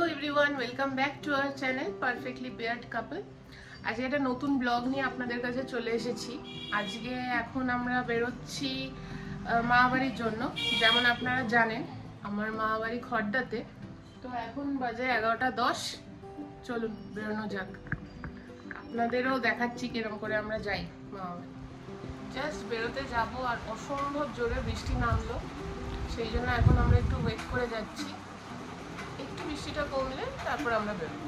Hello everyone welcome back to our channel perfectly paired couple. आज एक नतून blog निये आपनादेर काछे चले एसेछि। आजके एखन आमरा बेरोচ্ছি मामाबाड़िर जोन्नो। जेमन आपनारा जानेन आमार मामाबाड़ी खड़दाते। तो एखन बाजे 11:10। चलुन बेरोनो जाक, आपनादेরও দেখাচ্ছি কিরকম করে আমরা যাই মামাবাড়ি। জাস্ট বেরোতে যাব আর অসম্ভব জোরে বৃষ্টি নামলো, সেই জন্য এখন আমরা একটু ওয়েট করে যাচ্ছি। একটু বৃষ্টিটা কমলে তারপর আমরা বেরোবো।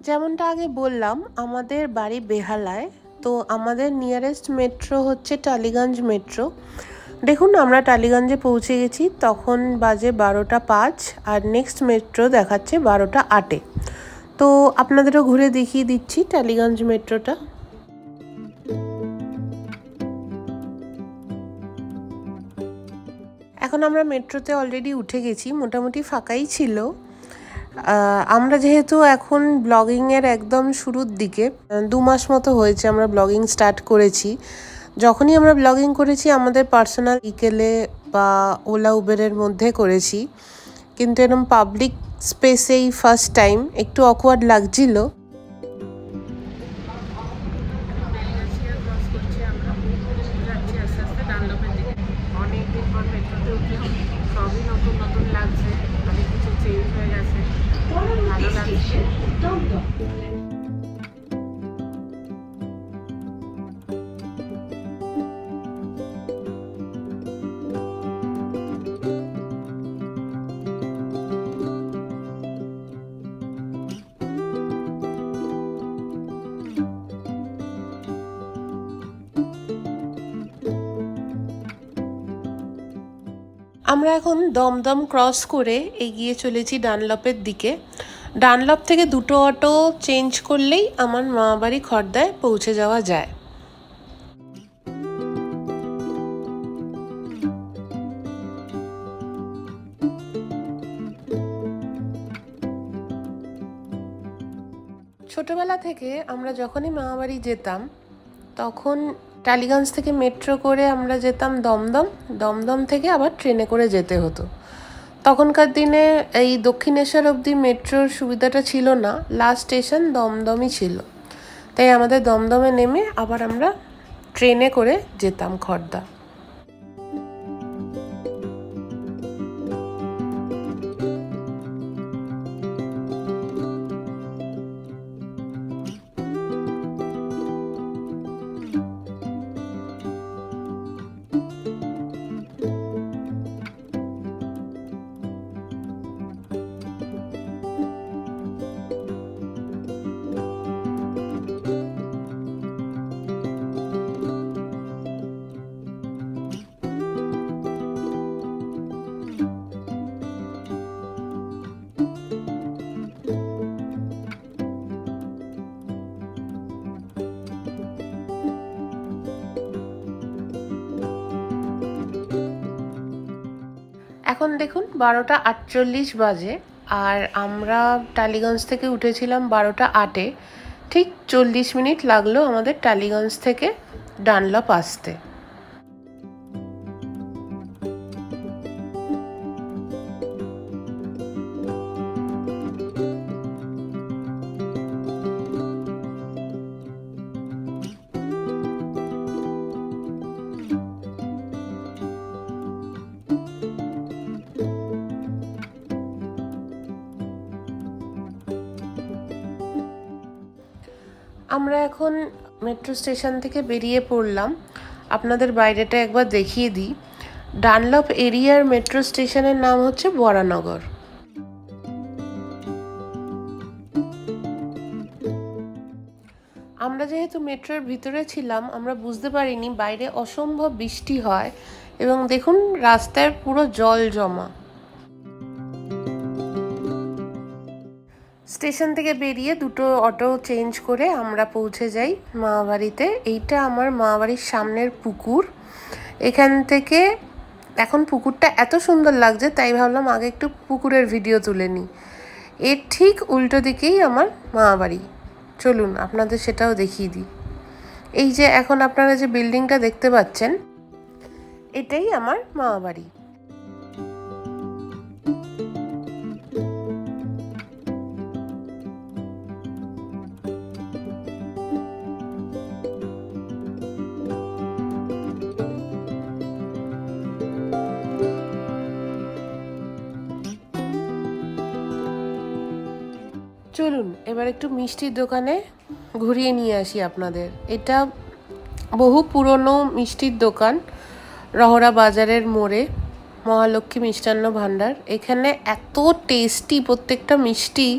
যেমনটা আগে বললাম আমাদের বাড়ি বেহালায়, তো আমাদের নিয়ারেস্ট মেট্রো হচ্ছে টালিগঞ্জ মেট্রো। দেখুন আমরা টালিগঞ্জে পৌঁছে গেছি, তখন বাজে 12:05 আর নেক্সট মেট্রো দেখাচ্ছে 12:08। তো আপনাদেরও ঘুরে দেখিয়ে দিচ্ছি টালিগঞ্জ মেট্রোটা। এখন আমরা মেট্রোতে অলরেডি উঠে গেছি, মোটামুটি ফাঁকাই ছিল। আমরা যেহেতু এখন ব্লগিংয়ের একদম শুরুর দিকে, 2 মাস মতো হয়েছে আমরা ব্লগিং স্টার্ট করেছি। যখনই আমরা ব্লগিং করেছি আমাদের পার্সোনাল ইকেলে বা ওলা উবেরের মধ্যে করেছি, কিন্তু এরকম পাবলিক স্পেসেই ফার্স্ট টাইম, একটু অকওয়ার্ড লাগছিল। সবই নতুন নতুন লাগছে, অনেক কিছু চেঞ্জ হয়ে গেছে, ভালো লাগছে। আমরা এখন দমদম ক্রস করে এগিয়ে চলেছি ডানলপের দিকে। ডানলপ থেকে 2টো অটো চেঞ্জ করলেই আমার মামাবাড়ি খড়দায় পৌঁছে যাওয়া যায়। ছোটবেলা থেকে আমরা যখনই মামাবাড়ি যেতাম তখন টালিগঞ্জ থেকে মেট্রো করে আমরা যেতাম দমদম, দমদম থেকে আবার ট্রেনে করে যেতে হতো। তখনকার দিনে এই দক্ষিণেশ্বর অবধি মেট্রোর সুবিধাটা ছিল না, লাস্ট স্টেশন দমদমই ছিল। তাই আমাদের দমদমে নেমে আবার আমরা ট্রেনে করে যেতাম খড়দা। এখন দেখুন 12:48 বাজে, আর আমরা টালিগঞ্জ থেকে উঠেছিলাম 12:08-এ। ঠিক 40 মিনিট লাগলো আমাদের টালিগঞ্জ থেকে ডানলপ আসতে। আমরা এখন মেট্রো স্টেশন থেকে বেরিয়ে পড়লাম। আপনাদের বাইরেটা একবার দেখিয়ে দিই। ডানলপ এরিয়ার মেট্রো স্টেশনের নাম হচ্ছে বরানগর। আমরা যেহেতু মেট্রোর ভিতরে ছিলাম আমরা বুঝতে পারিনি বাইরে অসম্ভব বৃষ্টি হয়, এবং দেখুন রাস্তায় পুরো জল জমা। স্টেশন থেকে বেরিয়ে 2টো অটো চেঞ্জ করে আমরা পৌঁছে যাই মামাবাড়িতে। এইটা আমার মামাবাড়ির সামনের পুকুর। এখান থেকে এখন পুকুরটা এত সুন্দর লাগছে তাই ভাবলাম আগে একটু পুকুরের ভিডিও তুলে নিই। এর ঠিক উল্টো দিকেই আমার মামাবাড়ি, চলুন আপনাদের সেটাও দেখিয়ে দিই। এই যে এখন আপনারা যে বিল্ডিংটা দেখতে পাচ্ছেন এটাই আমার মামাবাড়ি। চলুন এবার একটু মিষ্টির দোকানে ঘুরিয়ে নিয়ে আসি আপনাদের। এটা বহু পুরনো মিষ্টির দোকান, রহরা বাজারের মোড়ে, মহালক্ষ্মী মিষ্টান্ন ভাণ্ডার। এখানে এত টেস্টি প্রত্যেকটা মিষ্টি,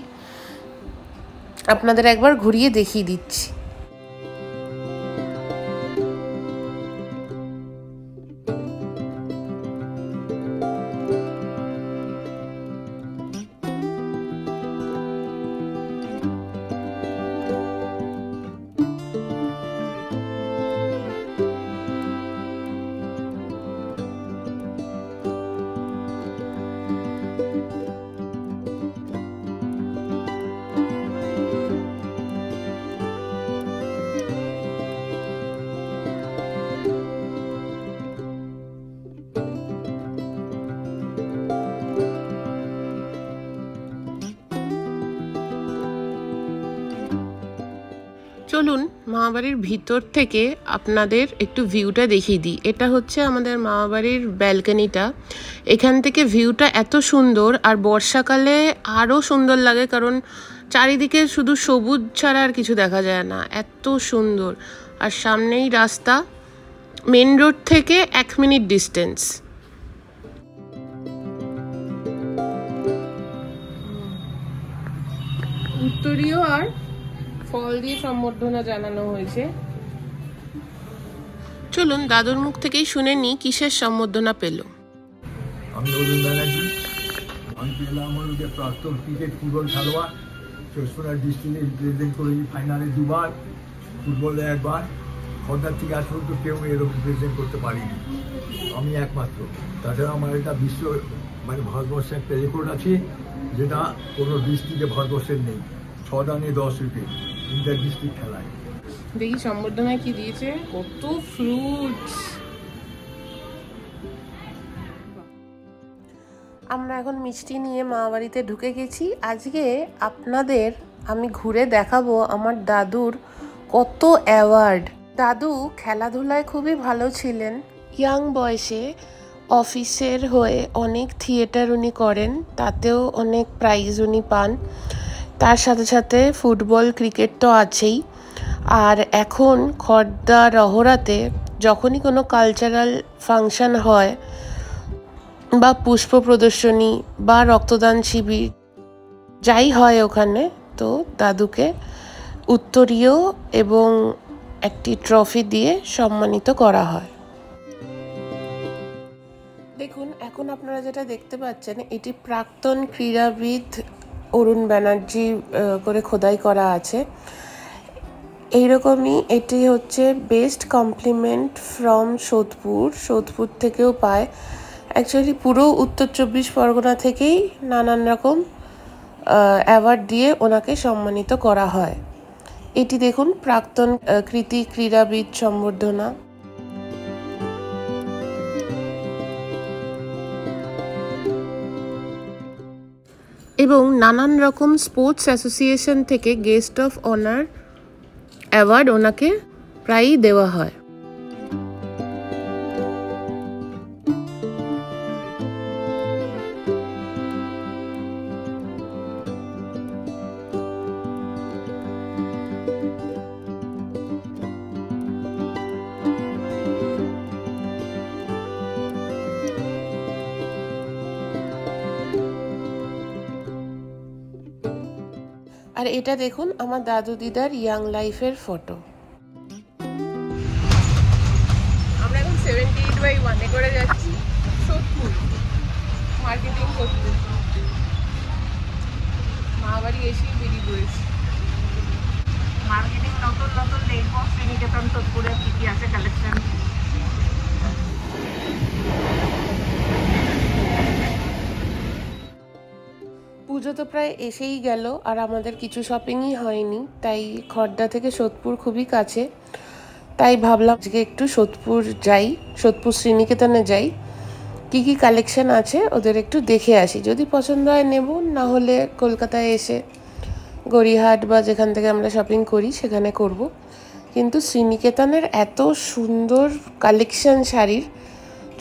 আপনাদের একবার ঘুরিয়ে দেখিয়ে দিচ্ছি। চলুন মামাবাড়ির ভিতর থেকে আপনাদের একটু ভিউটা দেখিয়ে দিই। এটা হচ্ছে আমাদের মামাবাড়ির ব্যালকনিটা। এখান থেকে ভিউটা এত সুন্দর, আর বর্ষাকালে আরও সুন্দর লাগে, কারণ চারিদিকে শুধু সবুজ ছাড়া আর কিছু দেখা যায় না, এত সুন্দর। আর সামনেই রাস্তা, মেন রোড থেকে 1 মিনিট ডিস্টেন্স। উত্তরীয় আর ফল দিয়ে সম্বর্ধনা জানানো হয়েছে। চলুন দাদুর মুখ থেকেই শুনে নিই কিসের সম্বর্ধনা পেল। আমি অরুণ ব্যানার্জি। আমি পেলাম হল যে প্রাক্তন ক্রিকেট ফুটবল খেলোয়াড়, 64 ডিস্ট্রিক্টে রিপ্রেজেন্ট করেছি, ফাইনালে 2 বার, ফুটবলে 1 বার। খর্দার থেকে আজ পর্যন্ত কেউ এরকম রিপ্রেজেন্ট করতে পারিনি, আমি একমাত্র। তাছাড়া আমার একটা বিশ্ব ভারতবর্ষে একটা রেকর্ড আছে, যেটা কোনো ডিস্ট্রিক্টে ভারতবর্ষের নেই। 6 রানে 10 উইকেট ইন্টার ডিস্ট্রিক্ট খেলায়। দেখি সম্বর্ধনায় কি দিয়েছে, কত ফ্রুটস। আমরা এখন মিষ্টি নিয়ে মামাবাড়িতে ঢুকে গেছি। আজকে আপনাদের আমি ঘুরে দেখাবো আমার দাদুর কত অ্যাওয়ার্ড। দাদু খেলাধুলায় খুবই ভালো ছিলেন। ইয়াং বয়সে অফিসের হয়ে অনেক থিয়েটার উনি করেন, তাতেও অনেক প্রাইজ উনি পান। তার সাথে সাথে ফুটবল, ক্রিকেট তো আছেই। আর এখন খর্দা রহরাতে যখনই কোনো কালচারাল ফাংশন হয় বা পুষ্প প্রদর্শনী বা রক্তদান শিবির যাই হয় ওখানে, তো দাদুকে উত্তরীয় এবং একটি ট্রফি দিয়ে সম্মানিত করা হয়। দেখুন এখন আপনারা যেটা দেখতে পাচ্ছেন, এটি প্রাক্তন ক্রীড়াবিদ অরুণ ব্যানার্জি করে খোদাই করা আছে। এইরকমই এটি হচ্ছে বেস্ট কমপ্লিমেন্ট ফ্রম সোদপুর থেকেও পায়। অ্যাকচুয়ালি পুরো উত্তর 24 পরগনা থেকেই নানান রকম অ্যাওয়ার্ড দিয়ে ওনাকে সম্মানিত করা হয়। এটি দেখুন প্রাক্তন কৃতি ক্রীড়াবিদ সম্বর্ধনা। এবং নানান রকম স্পোর্টস অ্যাসোসিয়েশন থেকে গেস্ট অফ অনার অ্যাওয়ার্ড ওনাকে প্রায়ই দেওয়া হয়। আর এটা দেখুন আমার দাদু দিদার ইয়াং লাইফের ফটো। আমরা এখন 78/1 করে যাচ্ছি সোদপুর, মার্কেটিং করতে। মামাবাড়ি এসেই বেরিয়ে পড়েছি। মার্কেটিং নতুন নতুন দেখবো, শ্রীনিকেতন সোদপুরে কি কি আছে কালেকশন। পুজো তো প্রায় এসেই গেল, আর আমাদের কিছু শপিংই হয়নি, তাই খর্দা থেকে সোদপুর খুবই কাছে, তাই ভাবলাম আজকে একটু সোদপুর শ্রীনিকেতনে যাই, কি কি কালেকশন আছে ওদের একটু দেখে আসি। যদি পছন্দ হয় নেব, না হলে কলকাতায় এসে গড়িয়াহাট বা যেখান থেকে আমরা শপিং করি সেখানে করব। কিন্তু শ্রীনিকেতনের এত সুন্দর কালেকশন শাড়ির,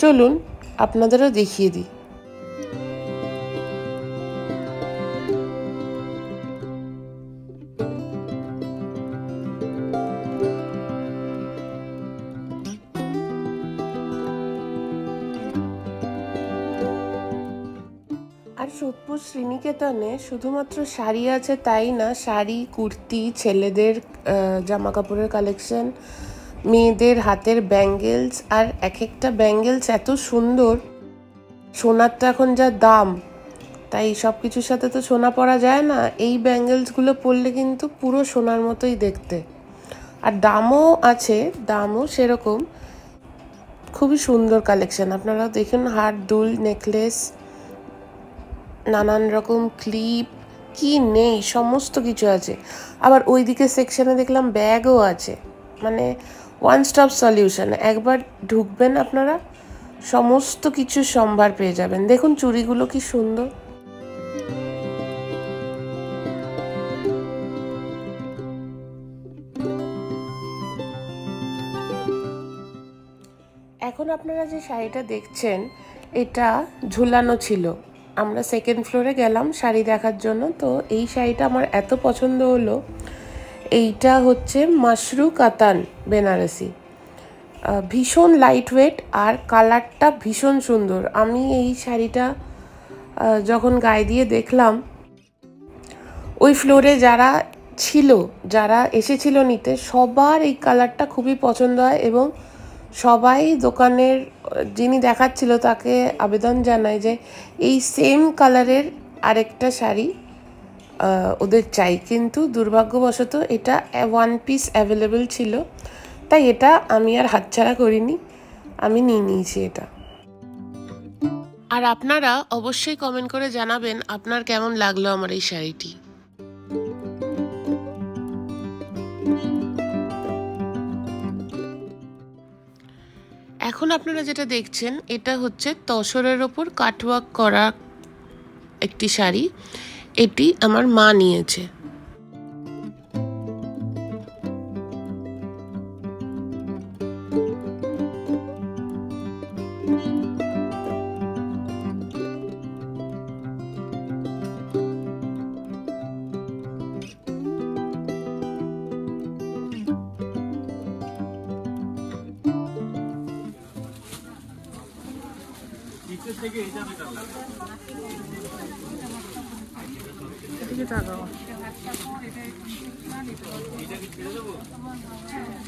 চলুন আপনাদেরও দেখিয়ে দিই। আর সোদপুর শ্রীনিকেতনে শুধুমাত্র শাড়ি আছে তাই না, শাড়ি, কুর্তি, ছেলেদের জামা কাপড়ের কালেকশন, মেয়েদের হাতের ব্যাঙ্গেলস, আর এক একটা ব্যাঙ্গেলস এত সুন্দর। সোনার তো এখন যা দাম, তাই সব কিছুর সাথে তো সোনা পরা যায় না, এই ব্যাঙ্গেলসগুলো পরলে কিন্তু পুরো সোনার মতোই দেখতে। আর দামও আছে, দামও সেরকম। খুবই সুন্দর কালেকশন, আপনারা দেখুন। হার, দুল, নেকলেস, নানান রকম ক্লিপ, কি নেই সমস্ত কিছু আছে। আবার ওইদিকে সেকশনে দেখলাম ব্যাগও আছে, মানে ওয়ান স্টপ সলিউশন। একবার ঢুকবেন আপনারা সমস্ত কিছু সম্ভার পেয়ে যাবেন। দেখুন চুড়িগুলো কি সুন্দর। এখন আপনারা যে শাড়িটা দেখছেন এটা ঝুলানো ছিল। আমরা সেকেন্ড ফ্লোরে গেলাম শাড়ি দেখার জন্য, তো এই শাড়িটা আমার এত পছন্দ হলো। এইটা হচ্ছে মাশরু কাতান বেনারসি, ভীষণ লাইট ওয়েট আর কালারটা ভীষণ সুন্দর। আমি এই শাড়িটা যখন গায়ে দিয়ে দেখলাম, ওই ফ্লোরে যারা ছিল, যারা এসেছিল নিতে, সবার এই কালারটা খুবই পছন্দ হয় এবং সবাই দোকানের যিনি দেখাচ্ছিল তাকে আবেদন জানায় যে এই সেম কালারের আরেকটা শাড়ি ওদের চাই। কিন্তু দুর্ভাগ্যবশত এটা ওয়ান পিস অ্যাভেলেবেল ছিল, তাই এটা আমি আর হাতছাড়া করিনি, আমি নিয়ে নিয়েছি এটা। আর আপনারা অবশ্যই কমেন্ট করে জানাবেন আপনার কেমন লাগলো আমার এই শাড়িটি। এখন আপনারা যেটা দেখছেন এটা হচ্ছে তসরের ওপর কাটওয়ার্ক করা একটি শাড়ি। এটি আমার মা নিয়েছে।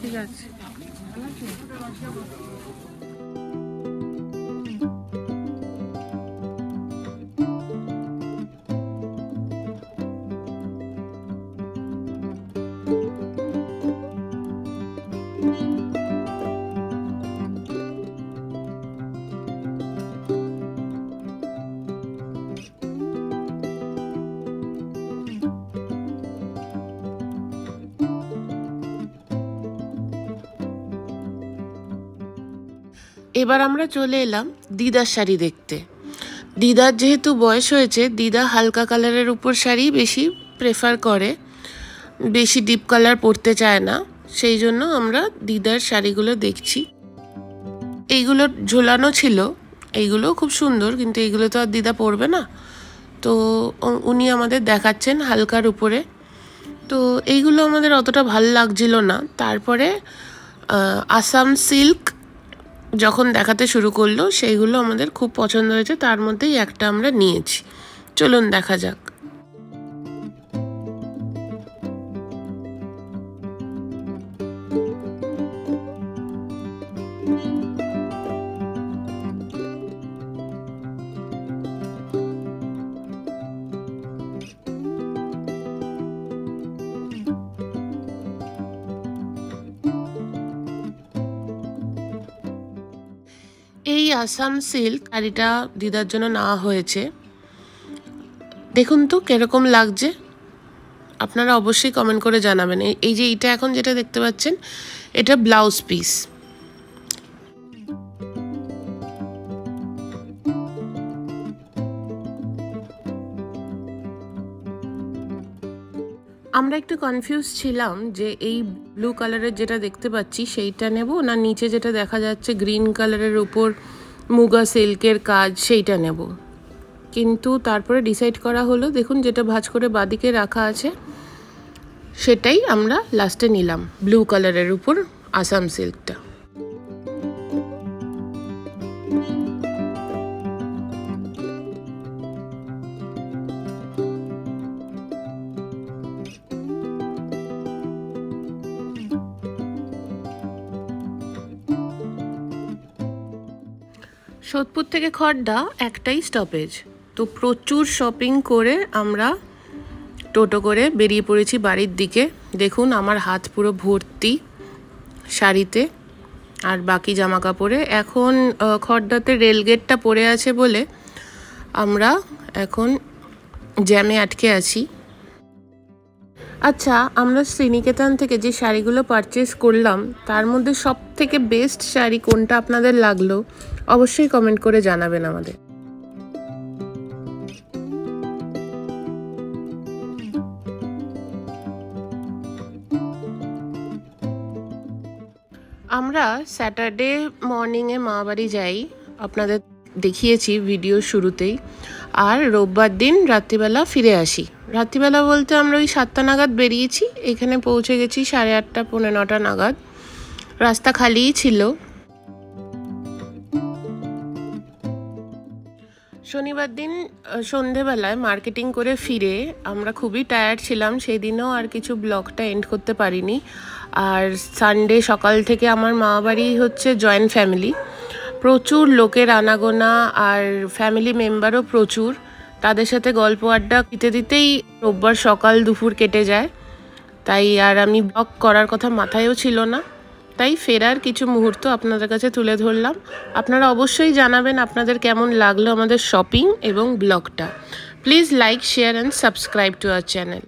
ঠিক আছে। এবার আমরা চলে এলাম দিদার শাড়ি দেখতে। দিদার যেহেতু বয়স হয়েছে, দিদা হালকা কালারের উপর শাড়ি বেশি প্রেফার করে, বেশি ডিপ কালার পরতে চায় না। সেই জন্য আমরা দিদার শাড়িগুলো দেখছি। এইগুলো ঝোলানো ছিল, এইগুলো খুব সুন্দর, কিন্তু এইগুলো তো আর দিদা পরবে না, তো উনি আমাদের দেখাচ্ছেন হালকার উপরে। তো এইগুলো আমাদের অতটা ভাল লাগছিল না। তারপরে আসাম সিল্ক যখন দেখাতে শুরু করলো, সেইগুলো আমাদের খুব পছন্দ হয়েছে, তার মধ্যেই একটা আমরা নিয়েছি। চলুন দেখা যাক। এই আসাম সিল্ক শাড়িটা দিদার জন্য নেওয়া হয়েছে। দেখুন তো কিরকম লাগছে, আপনারা অবশ্যই কমেন্ট করে জানাবেন। এই যে এটা এখন যেটা দেখতে পাচ্ছেন, এটা ব্লাউজ পিস। আমরা একটু কনফিউজ ছিলাম যে এই ব্লু কালারের যেটা দেখতে পাচ্ছি সেইটা নেব, না নিচে যেটা দেখা যাচ্ছে গ্রিন কালারের উপর মুগা সিল্কের কাজ সেইটা নেব। কিন্তু তারপরে ডিসাইড করা হলো, দেখুন যেটা ভাঁজ করে বাদিকে রাখা আছে সেটাই আমরা লাস্টে নিলাম, ব্লু কালারের উপর আসাম সিল্কটা। সোদপুর থেকে খড়দা একটাই স্টপেজ। তো প্রচুর শপিং করে আমরা টোটো করে বেরিয়ে পড়েছি বাড়ির দিকে। দেখুন আমার হাত পুরো ভর্তি শাড়িতে আর বাকি জামা কাপড়ে। এখন খড়দাতে রেলগেটটা পড়ে আছে বলে আমরা এখন জ্যামে আটকে আছি। আচ্ছা, আমরা শ্রীনিকেতন থেকে যে শাড়িগুলো পারচেস করলাম তার মধ্যে সব থেকে বেস্ট শাড়ি কোনটা আপনাদের লাগলো অবশ্যই কমেন্ট করে জানাবেন আমাদের। আমরা স্যাটারডে মর্নিংয়ে মামাবাড়ি যাই, আপনাদের দেখিয়েছি ভিডিও শুরুতেই। আর রোববার দিন রাত্রিবেলা ফিরে আসি। রাত্রিবেলা বলতে আমরা ওই 7টা নাগাদ বেরিয়েছি, এখানে পৌঁছে গেছি 8:30 পৌনে 9টা নাগাদ। রাস্তা খালিই ছিল। শনিবার দিন সন্ধেবেলায় মার্কেটিং করে ফিরে আমরা খুবই টায়ার্ড ছিলাম, সেই দিনও আর কিছু ব্লগটা এন্ড করতে পারিনি। আর সানডে সকাল থেকে আমার মামাবাড়ি হচ্ছে জয়েন্ট ফ্যামিলি, প্রচুর লোকের আনাগোনা আর ফ্যামিলি মেম্বারও প্রচুর। তাদের সাথে গল্প আড্ডা দিতে দিতেই রোববার সকাল দুপুর কেটে যায়। তাই আর আমি ব্লগ করার কথা মাথায়ও ছিল না, তাই ফেরার কিছু মুহূর্ত আপনাদের কাছে তুলে ধরলাম। আপনারা অবশ্যই জানাবেন আপনাদের কেমন লাগলো আমাদের শপিং এবং ব্লগটা। Please like, share and subscribe to our channel.